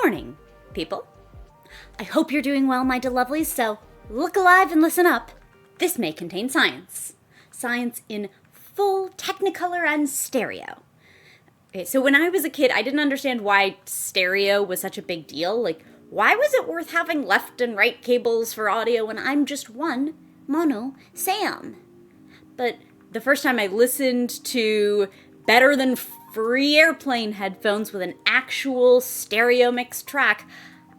morning, people. I hope you're doing well, my delovelies, so look alive and listen up. This may contain science. Science in full Technicolor and stereo. Okay, so when I was a kid, I didn't understand why stereo was such a big deal. Like, why was it worth having left and right cables for audio when I'm just one mono Sam? But the first time I listened to better than free airplane headphones with an actual stereo mixed track,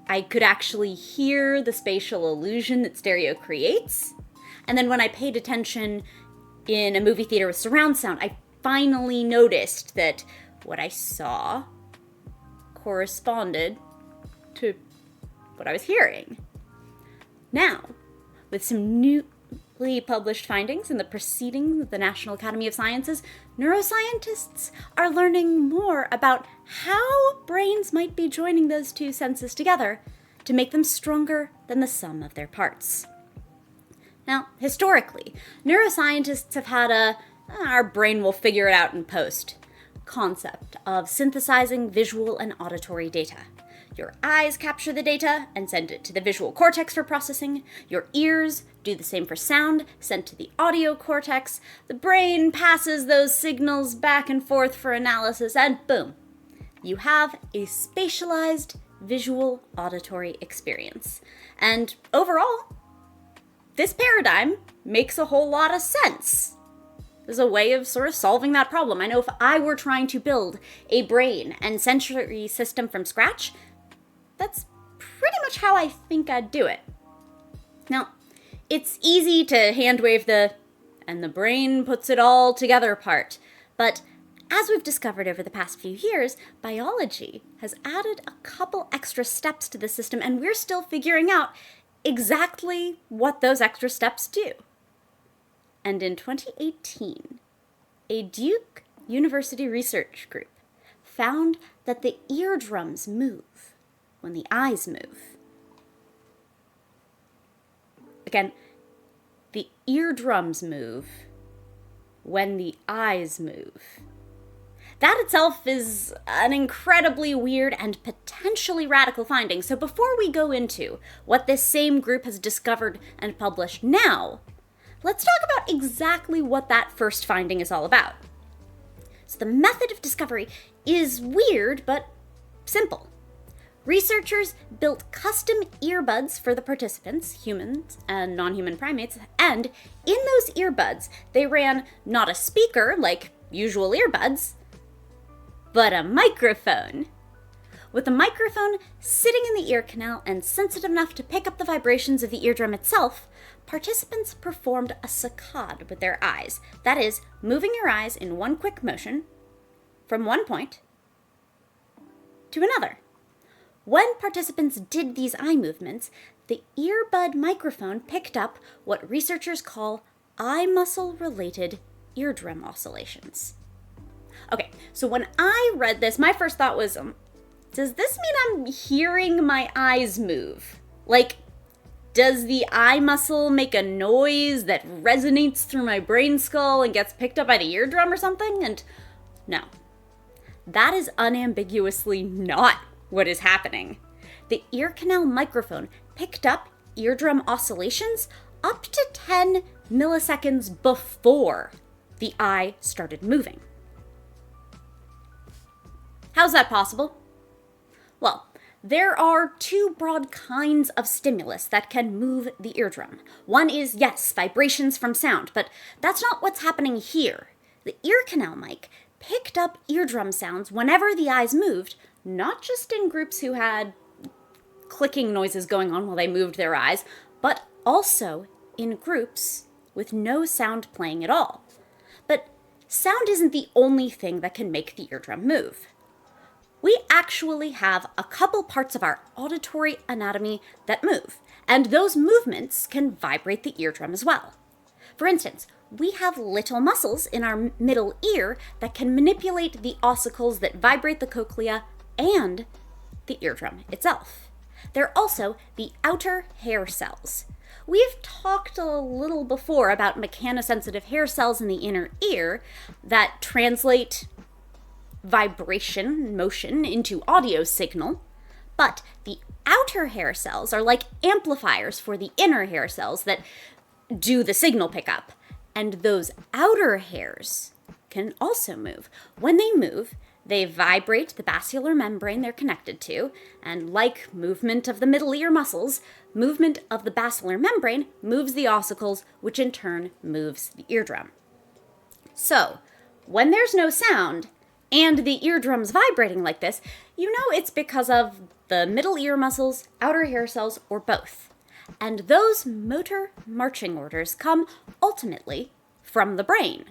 I could actually hear the spatial illusion that stereo creates. And then when I paid attention in a movie theater with surround sound, I finally noticed that what I saw corresponded to what I was hearing. Now, with some newly published findings in the Proceedings of the National Academy of Sciences, neuroscientists are learning more about how brains might be joining those two senses together to make them stronger than the sum of their parts. Now, historically, neuroscientists have had our brain will figure it out in post concept of synthesizing visual and auditory data. Your eyes capture the data and send it to the visual cortex for processing. Your ears do the same for sound, sent to the audio cortex. The brain passes those signals back and forth for analysis, and boom, you have a spatialized visual auditory experience. And overall, this paradigm makes a whole lot of sense. There's a way of sort of solving that problem. I know if I were trying to build a brain and sensory system from scratch, that's pretty much how I think I'd do it. Now, it's easy to hand wave and the brain puts it all together part, but as we've discovered over the past few years, biology has added a couple extra steps to the system, and we're still figuring out exactly what those extra steps do. And in 2018, a Duke University research group found that the eardrums move when the eyes move. Again, the eardrums move when the eyes move. That itself is an incredibly weird and potentially radical finding. So before we go into what this same group has discovered and published now, let's talk about exactly what that first finding is all about. So the method of discovery is weird, but simple. Researchers built custom earbuds for the participants, humans and non-human primates, and in those earbuds, they ran not a speaker like usual earbuds, but a microphone. With the microphone sitting in the ear canal and sensitive enough to pick up the vibrations of the eardrum itself, participants performed a saccade with their eyes. That is, moving your eyes in one quick motion from one point to another. When participants did these eye movements, the earbud microphone picked up what researchers call eye muscle-related eardrum oscillations. Okay, so when I read this, my first thought was, does this mean I'm hearing my eyes move? Like, does the eye muscle make a noise that resonates through my brain skull and gets picked up by the eardrum or something? And no, that is unambiguously not what is happening. The ear canal microphone picked up eardrum oscillations up to 10 milliseconds before the eye started moving. How's that possible? Well, there are two broad kinds of stimulus that can move the eardrum. One is, yes, vibrations from sound, but that's not what's happening here. The ear canal mic picked up eardrum sounds whenever the eyes moved, not just in groups who had clicking noises going on while they moved their eyes, but also in groups with no sound playing at all. But sound isn't the only thing that can make the eardrum move. We actually have a couple parts of our auditory anatomy that move, and those movements can vibrate the eardrum as well. For instance, we have little muscles in our middle ear that can manipulate the ossicles that vibrate the cochlea and the eardrum itself. They're also the outer hair cells. We've talked a little before about mechanosensitive hair cells in the inner ear that translate vibration, motion, into audio signal, But the outer hair cells are like amplifiers for the inner hair cells that do the signal pickup. And those outer hairs can also move. When they move, they vibrate the basilar membrane they're connected to, and like movement of the middle ear muscles, movement of the basilar membrane moves the ossicles, which in turn moves the eardrum. So, when there's no sound, and the eardrum's vibrating like this, you know it's because of the middle ear muscles, outer hair cells, or both. And those motor marching orders come ultimately from the brain,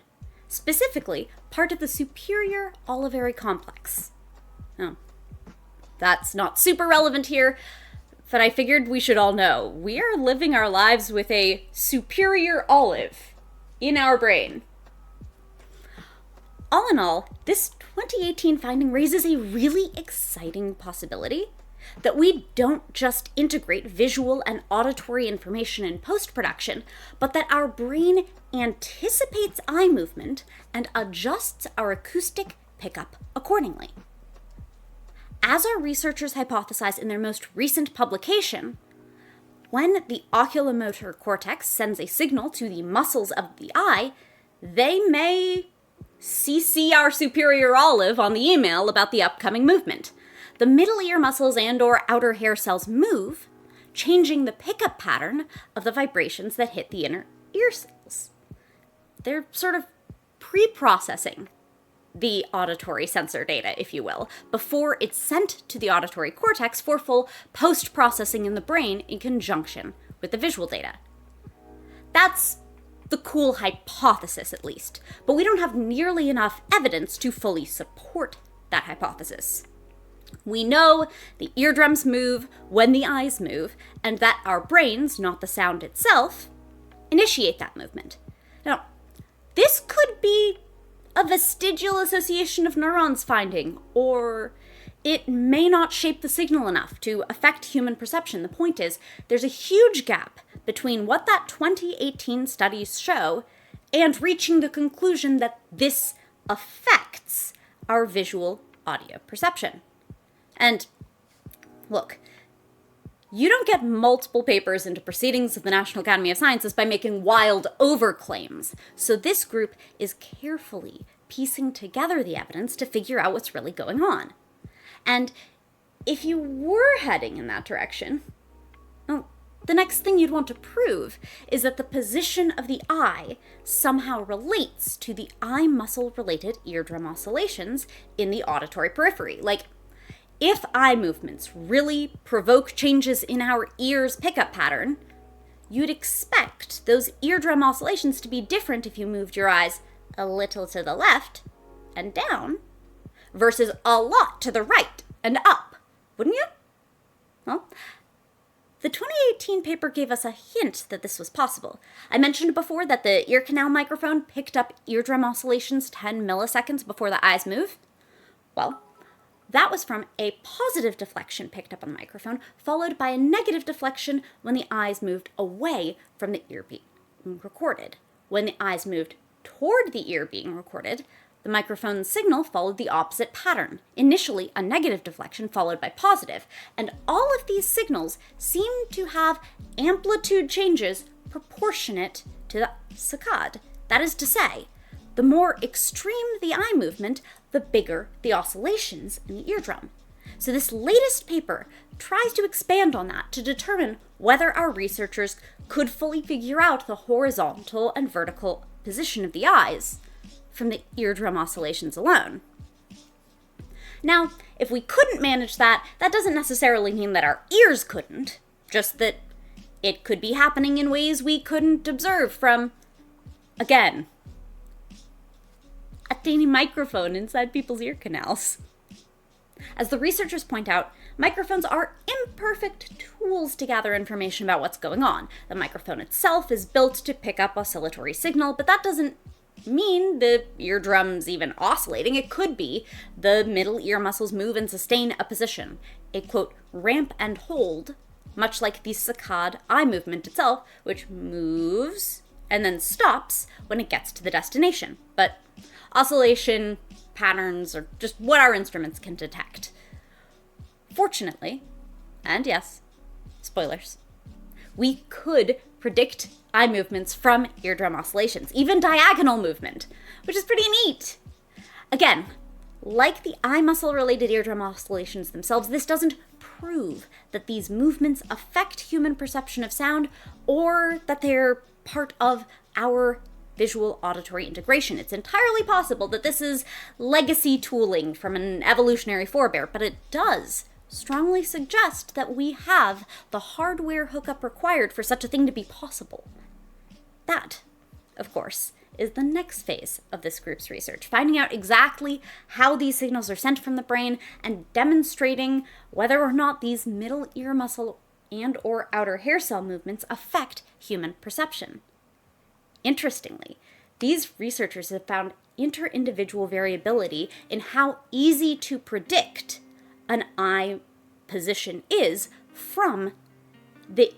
specifically part of the superior olivary complex. Oh, that's not super relevant here, but I figured we should all know. We are living our lives with a superior olive in our brain. All in all, this 2018 finding raises a really exciting possibility that we don't just integrate visual and auditory information in post-production, but that our brain anticipates eye movement and adjusts our acoustic pickup accordingly. As our researchers hypothesized in their most recent publication, when the oculomotor cortex sends a signal to the muscles of the eye, they may CC our superior olive on the email about the upcoming movement. The middle ear muscles and or outer hair cells move, changing the pickup pattern of the vibrations that hit the inner ear cells. They're sort of pre-processing the auditory sensor data, if you will, before it's sent to the auditory cortex for full post-processing in the brain in conjunction with the visual data. That's the cool hypothesis, at least, but we don't have nearly enough evidence to fully support that hypothesis. We know the eardrums move when the eyes move, and that our brains, not the sound itself, initiate that movement. Now, this could be a vestigial association of neurons finding, or it may not shape the signal enough to affect human perception. The point is, there's a huge gap between what that 2018 studies show and reaching the conclusion that this affects our visual audio perception. And look, you don't get multiple papers into proceedings of the National Academy of Sciences by making wild overclaims. So this group is carefully piecing together the evidence to figure out what's really going on. And if you were heading in that direction, well, the next thing you'd want to prove is that the position of the eye somehow relates to the eye muscle-related eardrum oscillations in the auditory periphery. Like, if eye movements really provoke changes in our ear's pickup pattern, you'd expect those eardrum oscillations to be different if you moved your eyes a little to the left and down versus a lot to the right and up, wouldn't you? Well, the 2018 paper gave us a hint that this was possible. I mentioned before that the ear canal microphone picked up eardrum oscillations 10 milliseconds before the eyes move. Well, that was from a positive deflection picked up on the microphone, followed by a negative deflection when the eyes moved away from the ear being recorded. When the eyes moved toward the ear being recorded, the microphone's signal followed the opposite pattern, initially a negative deflection followed by positive, and all of these signals seem to have amplitude changes proportionate to the saccade. That is to say, the more extreme the eye movement, the bigger the oscillations in the eardrum. So this latest paper tries to expand on that to determine whether our researchers could fully figure out the horizontal and vertical position of the eyes from the eardrum oscillations alone. Now, if we couldn't manage that, that doesn't necessarily mean that our ears couldn't, just that it could be happening in ways we couldn't observe from, again, a tiny microphone inside people's ear canals. As the researchers point out, microphones are imperfect tools to gather information about what's going on. The microphone itself is built to pick up oscillatory signal, but that doesn't mean the eardrum's even oscillating. It could be the middle ear muscles move and sustain a position, a quote, ramp and hold, much like the saccade eye movement itself, which moves and then stops when it gets to the destination. But oscillation patterns are just what our instruments can detect. Fortunately, And yes, spoilers, we could predict eye movements from eardrum oscillations, even diagonal movement, which is pretty neat. Again, like the eye muscle-related eardrum oscillations themselves, this doesn't prove that these movements affect human perception of sound or that they're part of our visual auditory integration. It's entirely possible that this is legacy tooling from an evolutionary forebear, but it does strongly suggest that we have the hardware hookup required for such a thing to be possible. That, of course, is the next phase of this group's research, finding out exactly how these signals are sent from the brain and demonstrating whether or not these middle ear muscle and or outer hair cell movements affect human perception. Interestingly, these researchers have found inter-individual variability in how easy to predict an eye position is from the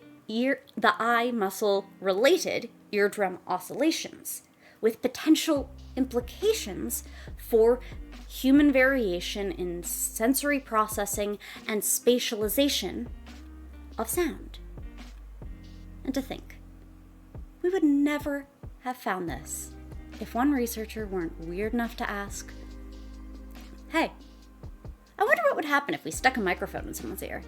eye muscle related eardrum oscillations, with potential implications for human variation in sensory processing and spatialization of sound. And to think, we would never have found this if one researcher weren't weird enough to ask, hey, I wonder what would happen if we stuck a microphone in someone's ear.